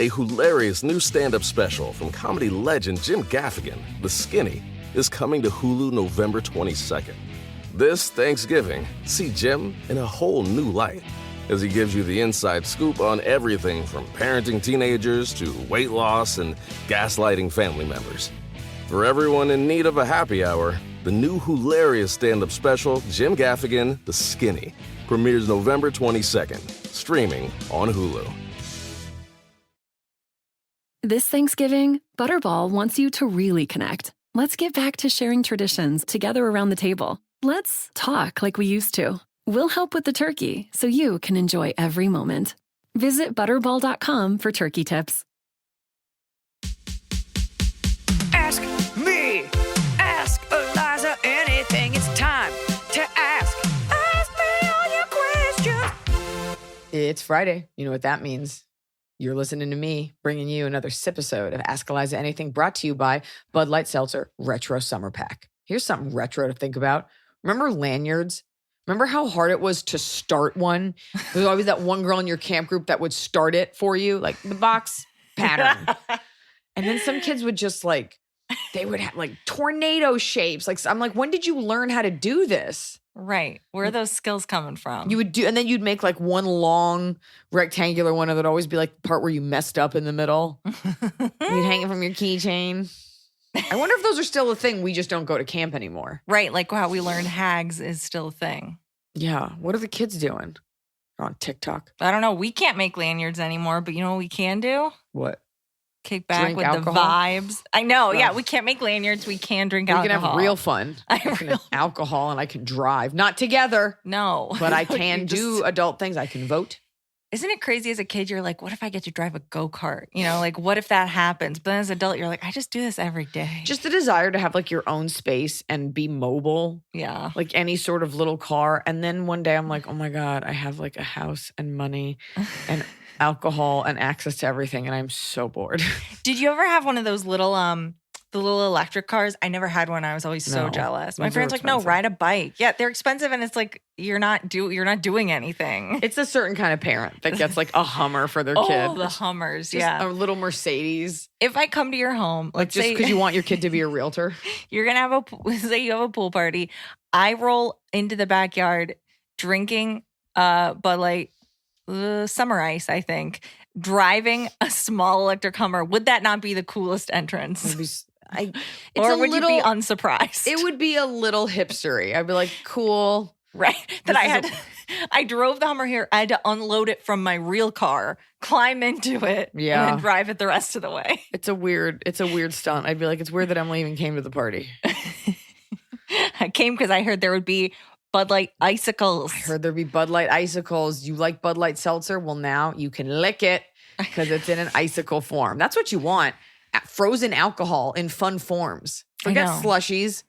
A hilarious new stand-up special from comedy legend Jim Gaffigan, The Skinny, is coming to Hulu November 22nd. This Thanksgiving, see Jim in a whole new light as he gives you the inside scoop on everything from parenting teenagers to weight loss and gaslighting family members. For everyone in need of a happy hour, the new hilarious stand-up special, Jim Gaffigan, The Skinny, premieres November 22nd, streaming on Hulu. This Thanksgiving, Butterball wants you to really connect. Let's get back to sharing traditions together around the table. Let's talk like we used to. We'll help with the turkey so you can enjoy every moment. Visit Butterball.com for turkey tips. Ask me, ask Iliza anything. It's time to ask me all your questions. It's Friday. You know what that means. You're listening to me, bringing you another sip-episode of Ask Iliza Anything, brought to you by Bud Light Seltzer Retro Summer Pack. Here's something retro to think about. Remember lanyards? Remember how hard it was to start one? There was always that one girl in your camp group that would start it for you, like the box pattern. And then some kids would just they would have tornado shapes. I'm like, when did you learn how to do this? Right. Where are those skills coming from? You would do, and then you'd make one long rectangular one, and there'd always be the part where you messed up in the middle. You'd hang it from your keychain. I wonder if those are still a thing. We just don't go to camp anymore. Right. Like how we learned hags is still a thing. Yeah. What are the kids doing? They're on TikTok. I don't know. We can't make lanyards anymore, but you know what we can do? What? Kick back Drink with alcohol? the vibes. I know. Yeah, we can't make lanyards. We can drink alcohol. We can have real fun. I can have alcohol and I can drive. Not together. No. But I can do adult things. I can vote. Isn't it crazy as a kid? You're like, what if I get to drive a go-kart? You know, what if that happens? But then as an adult, you're like, I just do this every day. Just the desire to have your own space and be mobile. Yeah. Like any sort of little car. And then one day I'm like, oh my God, I have a house and money and alcohol and access to everything. And I'm so bored. Did you ever have one of those little, the little electric cars? I never had one. I was always so jealous. My friend's like, no, ride a bike. Yeah, they're expensive. And it's you're not doing anything. It's a certain kind of parent that gets a Hummer for their kid. Oh, the Hummers. Just yeah. a little Mercedes. If I come to your home, let's just say because you want your kid to be a realtor. You're going to have say you have a pool party. I roll into the backyard drinking Bud Light Summer Ice, I think, driving a small electric Hummer. Would that not be the coolest entrance? Or would you be unsurprised? It would be a little hipstery. I'd be like, cool. Right. I drove the Hummer here. I had to unload it from my real car, climb into it, and then drive it the rest of the way. It's a weird stunt. I'd be like, it's weird that Emily even came to the party. I came because I heard there would be Bud Light icicles. I heard there'd be Bud Light icicles. You like Bud Light Seltzer? Well, now you can lick it because it's in an icicle form. That's what you want. Frozen alcohol in fun forms. Forget slushies.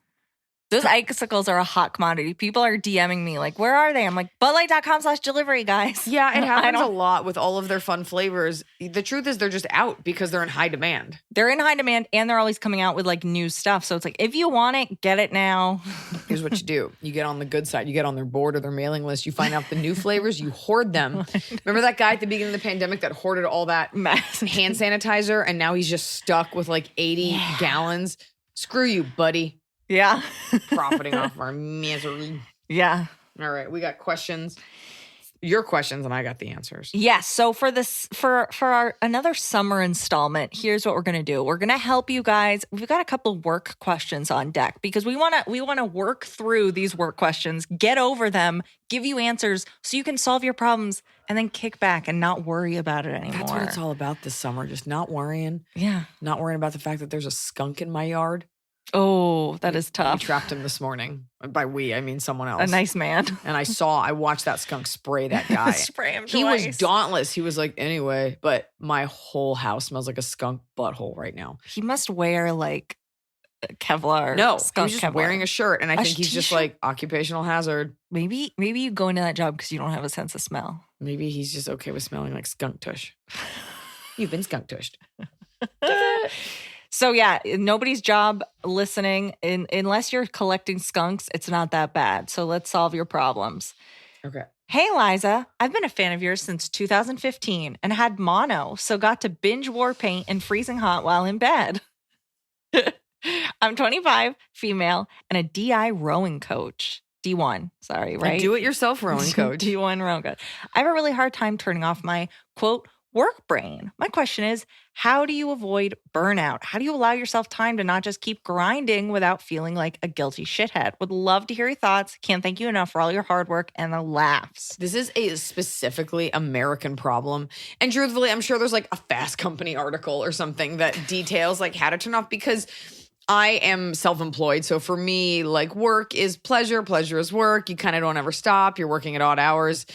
Those icicles are a hot commodity. People are DMing me where are they? I'm like, budlight.com/delivery, guys. Yeah, it happens a lot with all of their fun flavors. The truth is they're just out because they're in high demand. They're in high demand and they're always coming out with new stuff. So it's if you want it, get it now. Here's what you do. You get on the good side. You get on their board or their mailing list. You find out the new flavors. You hoard them. Remember that guy at the beginning of the pandemic that hoarded all that hand sanitizer and now he's just stuck with 80 gallons? Screw you, buddy. Yeah. Profiting off our misery. Yeah. All right. We got questions. Your questions and I got the answers. Yes. So for our another summer installment, here's what we're going to do. We're going to help you guys. We've got a couple work questions on deck because we want to work through these work questions, get over them, give you answers so you can solve your problems and then kick back and not worry about it anymore. That's what it's all about this summer. Just not worrying. Yeah. Not worrying about the fact that there's a skunk in my yard. Oh, that is tough. We trapped him this morning. By we, I mean someone else. A nice man. And I watched that skunk spray that guy. Spray him He twice. was dauntless. He was like, anyway, but my whole house smells like a skunk butthole right now. He must wear Kevlar. No, skunk he was just Kevlar. wearing a shirt. And I think he's just occupational hazard. Maybe you go into that job because you don't have a sense of smell. Maybe he's just okay with smelling like skunk tush. You've been skunk tushed. So yeah, nobody's job listening. Unless you're collecting skunks, it's not that bad. So let's solve your problems. Okay. Hey, Liza, I've been a fan of yours since 2015 and had mono, so got to binge war paint and freezing hot while in bed. I'm 25, female, and a DI rowing coach. D1, sorry, right? Do-it-yourself rowing coach. D1 rowing coach. I have a really hard time turning off my, quote, work brain. My question is, how do you avoid burnout? How do you allow yourself time to not just keep grinding without feeling like a guilty shithead? Would love to hear your thoughts. Can't thank you enough for all your hard work and the laughs. This is a specifically American problem. And truthfully, I'm sure there's like a Fast Company article or something that details like how to turn off, because I am self-employed. So for me, like work is pleasure. Pleasure is work. You kind of don't ever stop. You're working at odd hours.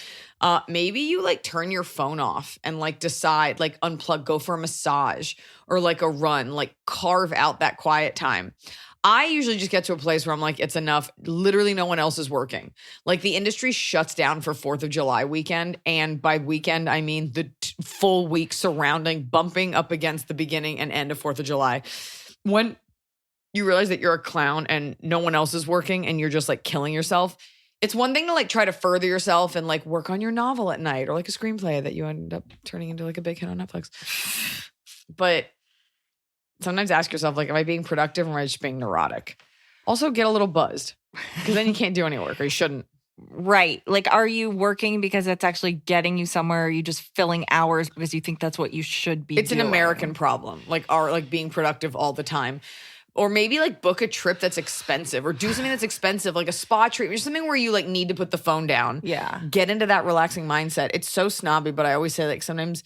Maybe you like turn your phone off and like decide, like unplug, go for a massage or like a run, like carve out that quiet time. I usually just get to a place where I'm like, it's enough. Literally no one else is working. Like the industry shuts down for 4th of July weekend. And by weekend, I mean the full week surrounding, bumping up against the beginning and end of 4th of July. When you realize that you're a clown and no one else is working and you're just like killing yourself. It's one thing to like try to further yourself and like work on your novel at night or like a screenplay that you end up turning into like a big hit on Netflix. But sometimes ask yourself, like, am I being productive or am I just being neurotic? Also get a little buzzed because then you can't do any work, or you shouldn't. Right. Like, are you working because it's actually getting you somewhere? Or are you just filling hours because you think that's what you should be It's doing? an American problem, like being productive all the time. Or maybe like book a trip that's expensive or do something that's expensive, like a spa treatment, something where you like need to put the phone down. Yeah. Get into that relaxing mindset. It's so snobby, but I always say like sometimes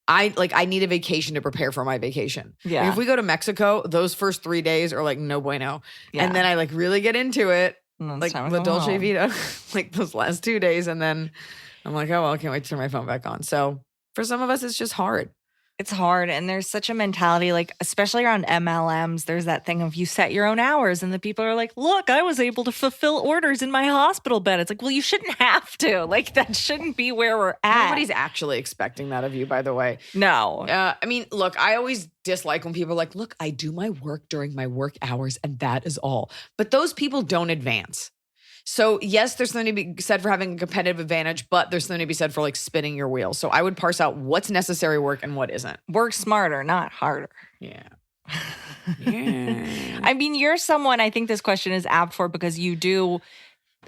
I need a vacation to prepare for my vacation. Yeah. Like if we go to Mexico, those first 3 days are like no bueno. Yeah. And then I like really get into it, And like then it's time the to go Dolce home. Vita, like those last 2 days. And then I'm like, oh, well, I can't wait to turn my phone back on. So for some of us, it's just hard. It's hard. And there's such a mentality, like, especially around MLMs, there's that thing of you set your own hours and the people are like, look, I was able to fulfill orders in my hospital bed. It's like, well, you shouldn't have to. Like, that shouldn't be where we're at. Nobody's actually expecting that of you, by the way. No. I mean, look, I always dislike when people are like, look, I do my work during my work hours and that is all. But those people don't advance. So yes, there's something to be said for having a competitive advantage, but there's something to be said for like spinning your wheels. So I would parse out what's necessary work and what isn't. Work smarter, not harder. Yeah. Yeah. I mean, you're someone I think this question is apt for because you do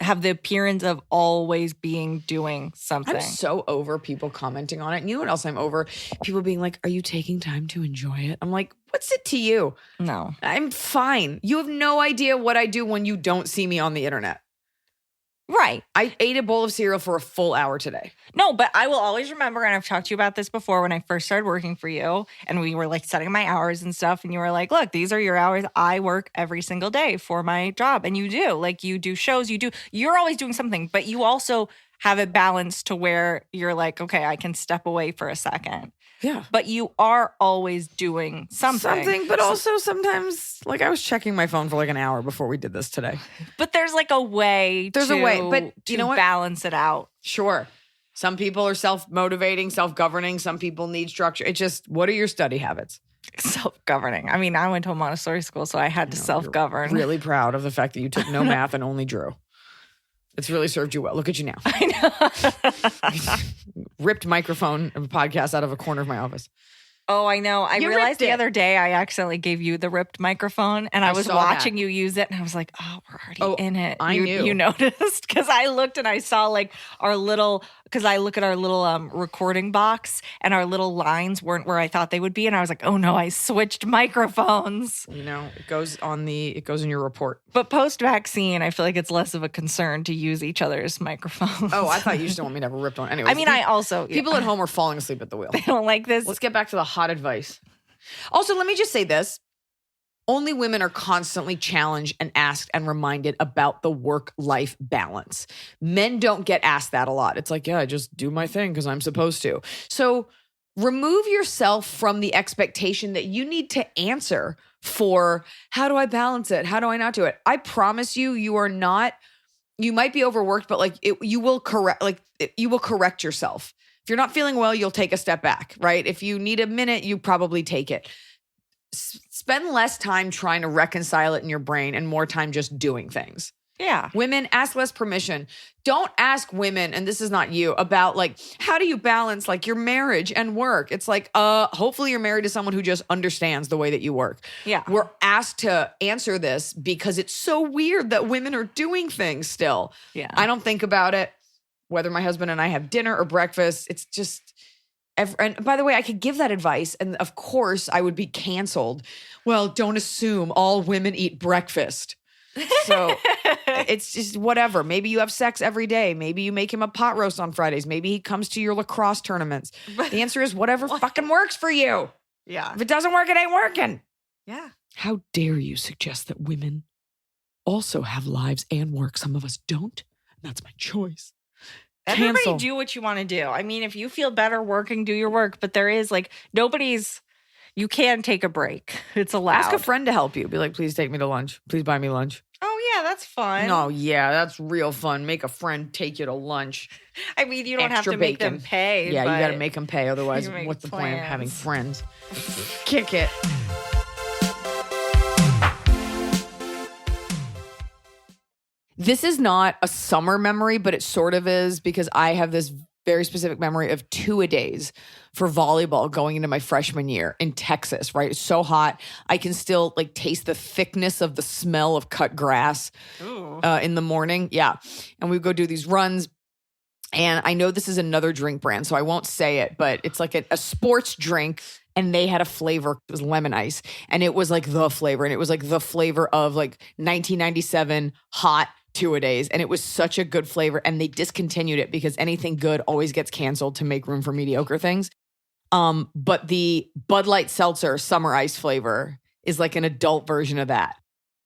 have the appearance of always doing something. I'm so over people commenting on it. And you know what else I'm over? People being like, are you taking time to enjoy it? I'm like, what's it to you? No. I'm fine. You have no idea what I do when you don't see me on the internet. Right. I ate a bowl of cereal for a full hour today. No, but I will always remember, and I've talked to you about this before when I first started working for you, and we were like setting my hours and stuff, and you were like, look, these are your hours. I work every single day for my job. And you do. Like, you do shows, you're always doing something, but you also have it balanced to where you're like, okay, I can step away for a second. Yeah. But you are always doing something. But also sometimes, like I was checking my phone for like an hour before we did this today. But there's like a way There's a way, but you know what? Balance it out. Sure. Some people are self-motivating, self-governing. Some people need structure. It's just, what are your study habits? Self-governing. I mean, I went to a Montessori school, so I had to self-govern. Really proud of the fact that you took no math and only drew. It's really served you well. Look at you now. I know. Ripped microphone of a podcast out of a corner of my office. Oh, I know. I You realized ripped the it. other day I accidentally gave you the ripped microphone, and I was saw watching that. you use it, and I was like, oh, we're already in it. I you, knew. You noticed? Because I looked and I saw like our little, because I look at our little recording box, and our little lines weren't where I thought they would be, and I was like, oh no, I switched microphones. You know, it goes in your report. But post-vaccine, I feel like it's less of a concern to use each other's microphones. Oh, I thought you just don't want me to have a ripped one. Anyways, I mean, I also people at home are falling asleep at the wheel. they don't like this. Let's get back to the hot advice. Also, let me just say this. Only women are constantly challenged and asked and reminded about the work-life balance. Men don't get asked that a lot. It's like, yeah, I just do my thing because I'm supposed to. So remove yourself from the expectation that you need to answer for how do I balance it? How do I not do it? I promise you, you might be overworked, but you will correct yourself. If you're not feeling well, you'll take a step back, right? If you need a minute, you probably take it. Spend less time trying to reconcile it in your brain and more time just doing things. Yeah. Women, ask less permission. Don't ask women, and this is not you, about like, how do you balance like your marriage and work? It's like, hopefully you're married to someone who just understands the way that you work. Yeah. We're asked to answer this because it's so weird that women are doing things still. Yeah. I don't think about it, whether my husband and I have dinner or breakfast. It's just, and by the way, I could give that advice, and of course I would be canceled. Well, don't assume all women eat breakfast. So it's just whatever. Maybe you have sex every day. Maybe you make him a pot roast on Fridays. Maybe he comes to your lacrosse tournaments. The answer is whatever fucking works for you. Yeah. If it doesn't work, it ain't working. Yeah. How dare you suggest that women also have lives and work? Some of us don't. That's my choice. Everybody Cancel. do what you want to do. I mean, if you feel better working, do your work. But there is like you can take a break. It's allowed. Ask a friend to help you. Be like, please take me to lunch. Please buy me lunch. Oh, yeah, that's fun. No, yeah, that's real fun. Make a friend take you to lunch. I mean, you don't have Extra to make them bacon. pay. Yeah, you but got to make them pay. Otherwise, you make what's the point of having plans. friends? Kick it. This is not a summer memory, but it sort of is because I have this very specific memory of 2-a-days for volleyball going into my freshman year in Texas, right? It's so hot. I can still like taste the thickness of the smell of cut grass in the morning. Yeah. And we would go do these runs. And I know this is another drink brand, so I won't say it, but it's like a sports drink. And they had a flavor. It was lemon ice. And it was like the flavor. And it was like the flavor of like 1997 hot 2-a-days. And it was such a good flavor. And they discontinued it because anything good always gets canceled to make room for mediocre things. But the Bud Light Seltzer summer ice flavor is like an adult version of that.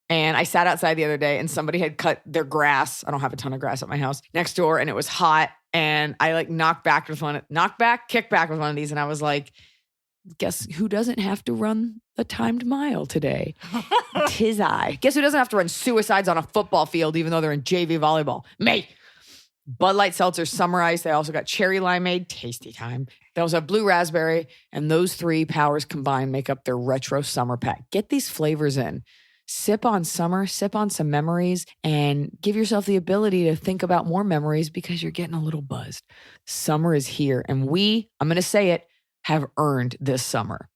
And I sat outside the other day and somebody had cut their grass. I don't have a ton of grass at my house next door. And it was hot. And I like kick back with one of these. And I was like, guess who doesn't have to run a timed mile today? Tis I. Guess who doesn't have to run suicides on a football field even though they're in JV volleyball? Me. Bud Light Seltzer, summer ice. They also got cherry limeade, tasty time. They also have blue raspberry. And those three powers combined make up their retro summer pack. Get these flavors in. Sip on summer, sip on some memories, and give yourself the ability to think about more memories because you're getting a little buzzed. Summer is here. And I'm going to say it, have earned this summer.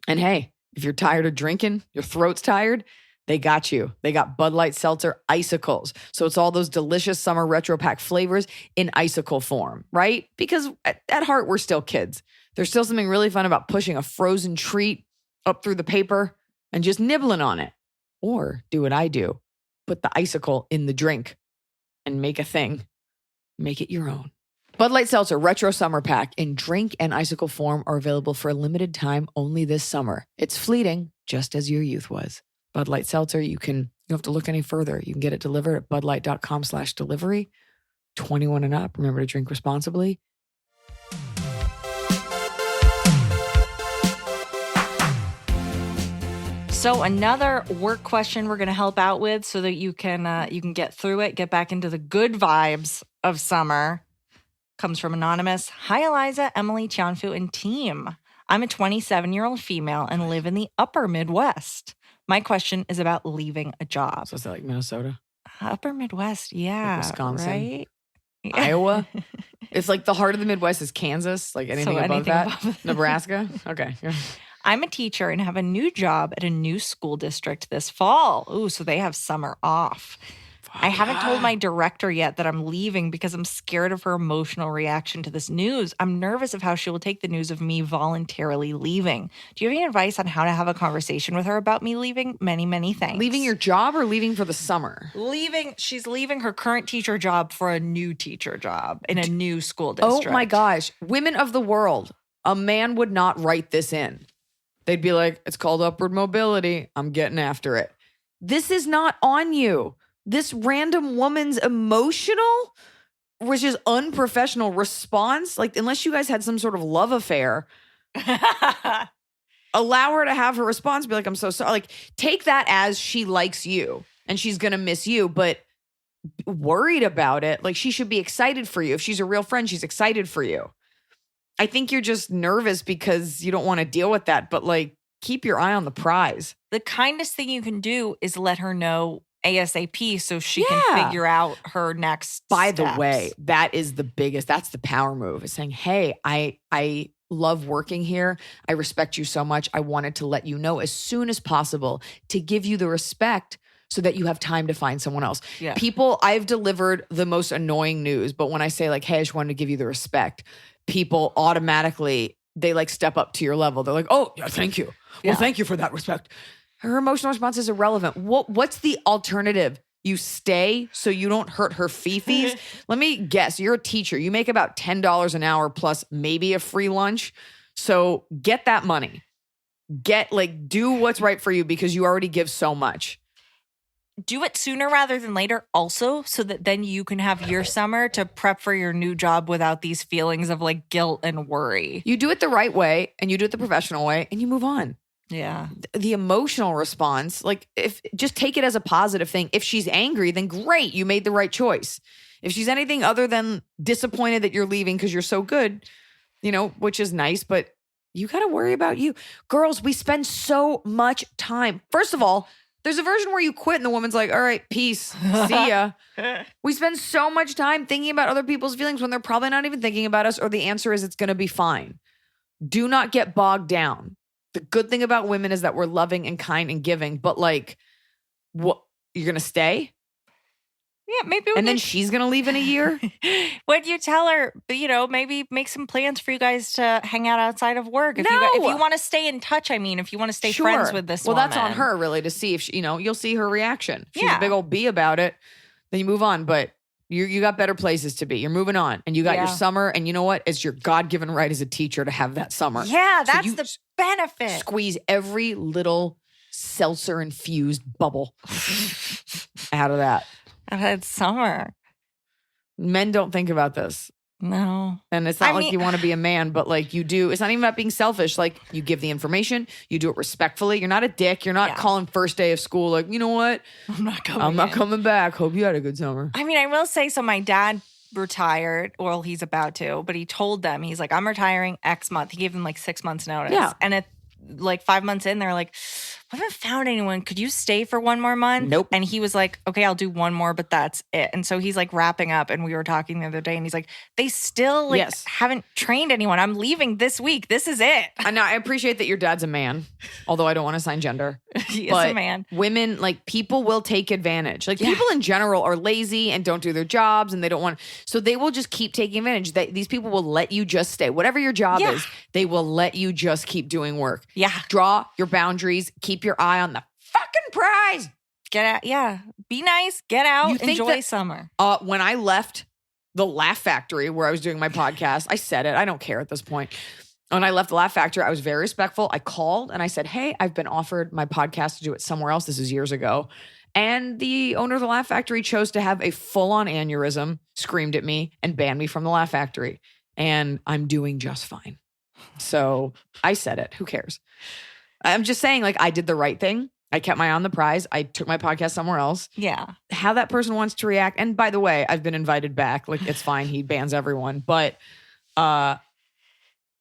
And hey, if you're tired of drinking, your throat's tired, they got you. They got Bud Light Seltzer icicles. So it's all those delicious summer retro pack flavors in icicle form, right? Because at heart, we're still kids. There's still something really fun about pushing a frozen treat up through the paper and just nibbling on it. Or do what I do, put the icicle in the drink and make a thing. Make it your own. Bud Light Seltzer Retro Summer Pack in drink and icicle form are available for a limited time only this summer. It's fleeting, just as your youth was. Bud Light Seltzer, you don't have to look any further. You can get it delivered at budlight.com/delivery. 21 and up. Remember to drink responsibly. So another work question we're going to help out with so that you can get through it, get back into the good vibes of summer. Comes from Anonymous. Hi, Iliza, Emily, Tianfu, and team. I'm a 27-year-old female and live in the upper Midwest. My question is about leaving a job. So is that like Minnesota? Upper Midwest, yeah. Like Wisconsin? Right? Iowa? It's like the heart of the Midwest is Kansas. Like anything above that? Nebraska? Okay. Yeah. I'm a teacher and have a new job at a new school district this fall. Ooh, so they have summer off. I haven't told my director yet that I'm leaving because I'm scared of her emotional reaction to this news. I'm nervous of how she will take the news of me voluntarily leaving. Do you have any advice on how to have a conversation with her about me leaving? Many, many thanks. Leaving your job or leaving for the summer? She's leaving her current teacher job for a new teacher job in a new school district. Oh my gosh. Women of the world, a man would not write this in. They'd be like, it's called upward mobility. I'm getting after it. This is not on you. This random woman's emotional, which is unprofessional response, like unless you guys had some sort of love affair, allow her to have her response, be like, I'm so sorry. Like, take that as she likes you and she's going to miss you, but worried about it. Like, she should be excited for you. If she's a real friend, she's excited for you. I think you're just nervous because you don't want to deal with that, but like, keep your eye on the prize. The kindest thing you can do is let her know ASAP so she can figure out her next By the steps. way, that is the biggest, that's the power move. It's saying, hey, I love working here. I respect you so much. I wanted to let you know as soon as possible to give you the respect so that you have time to find someone else. Yeah. People, I've delivered the most annoying news, but when I say like, hey, I just wanted to give you the respect, people automatically, they like step up to your level. They're like, oh, yeah, thank you. Well, thank you for that respect. Her emotional response is irrelevant. What's the alternative? You stay so you don't hurt her fifis? Let me guess. You're a teacher. You make about $10 an hour plus maybe a free lunch. So get that money. Do what's right for you because you already give so much. Do it sooner rather than later also so that then you can have your summer to prep for your new job without these feelings of like guilt and worry. You do it the right way and you do it the professional way and you move on. Yeah. The emotional response, like if just take it as a positive thing. If she's angry, then great, you made the right choice. If she's anything other than disappointed that you're leaving because you're so good, which is nice, but you got to worry about you. Girls, we spend so much time. First of all, there's a version where you quit and the woman's like, all right, peace, see ya. We spend so much time thinking about other people's feelings when they're probably not even thinking about us, or the answer is it's going to be fine. Do not get bogged down. The good thing about women is that we're loving and kind and giving, but like, what, you're going to stay? Yeah, maybe. And then she's going to leave in a year? When you tell her, maybe make some plans for you guys to hang out outside of work. If No. you want to stay in touch, if you want to stay friends with this Well, woman. that's on her really to see if she, you'll see her reaction. If she's Yeah. a big old bee about it, then you move on. But you got better places to be. You're moving on. And you got your summer. And you know what? It's your God-given right as a teacher to have that summer. Yeah, So that's you the benefit. Squeeze every little seltzer-infused bubble out of that. It's summer. Men don't think about this. No. And it's not like you want to be a man, but like you do. It's not even about being selfish. Like you give the information, you do it respectfully. You're not a dick. You're not calling first day of school like, you know what? I'm not coming back. Hope you had a good summer. I will say, so my dad retired. Well, he's about to, but he told them, he's like, I'm retiring X month. He gave them like 6 months notice. Yeah. And at like 5 months in, they're like, I haven't found anyone. Could you stay for one more month? Nope. And he was like, okay, I'll do one more, but that's it. And so he's like wrapping up. And we were talking the other day and he's like, they still haven't trained anyone. I'm leaving this week. This is it. I know. I appreciate that your dad's a man, although I don't want to assign gender. He is a man. Women, like people will take advantage. Like people in general are lazy and don't do their jobs and they don't want, so they will just keep taking advantage. These people will let you just stay. Whatever your job is, they will let you just keep doing work. Yeah. Draw your boundaries. Keep your eye on the fucking prize. Get out. Yeah. Be nice. Get out. Enjoy summer. When I left the Laugh Factory where I was doing my podcast, I said it. I don't care at this point. When I left the Laugh Factory, I was very respectful. I called and I said, hey, I've been offered my podcast to do it somewhere else. This is years ago. And the owner of the Laugh Factory chose to have a full-on aneurysm, screamed at me, and banned me from the Laugh Factory. And I'm doing just fine. So I said it. Who cares? I'm just saying, like, I did the right thing. I kept my eye on the prize. I took my podcast somewhere else. Yeah. How that person wants to react. And by the way, I've been invited back. Like, it's fine. He bans everyone. But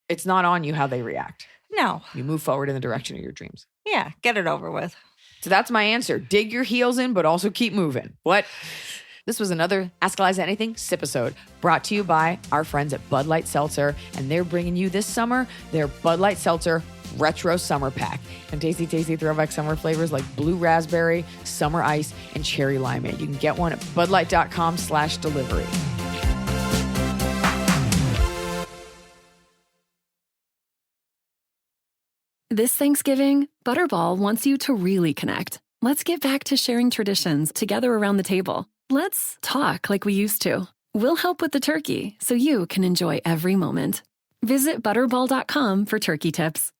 it's not on you how they react. No. You move forward in the direction of your dreams. Yeah. Get it over with. So that's my answer. Dig your heels in, but also keep moving. What? This was another Ask Iliza Anything sip-isode brought to you by our friends at Bud Light Seltzer. And they're bringing you this summer their Bud Light Seltzer Retro Summer Pack. And tasty throwback summer flavors like blue raspberry, summer ice, and cherry limeade. You can get one at budlight.com/delivery. This Thanksgiving, Butterball wants you to really connect. Let's get back to sharing traditions together around the table. Let's talk like we used to. We'll help with the turkey so you can enjoy every moment. Visit Butterball.com for turkey tips.